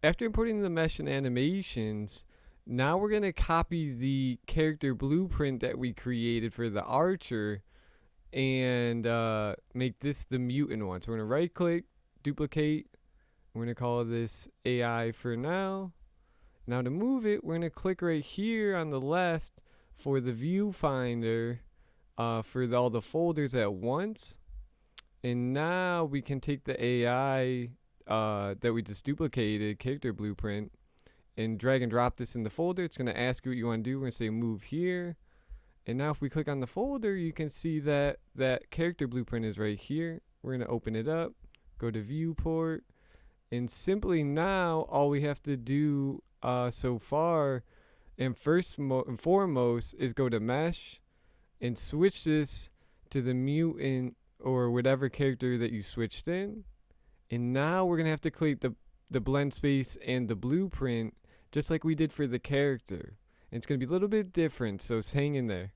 After importing the mesh and animations, now we're going to copy the character blueprint that we created for the archer and make this the mutant one. So we're going to right click, duplicate. We're going to call this AI for now. Now to move it, we're going to click right here on the left for the viewfinder for all the folders at once. And now we can take the AI that we just duplicated, character blueprint, and drag and drop this in the folder. It's going to ask you what you want to do. We're going to say move here. And now if we click on the folder, you can see that that character blueprint is right here. We're going to open it up, go to viewport, and simply now all we have to do so far and first and foremost is go to mesh and switch this to the mutant or whatever character that you switched in. And now we're going to have to create the blend space and the blueprint just like we did for the character. And it's going to be a little bit different, so hang in there.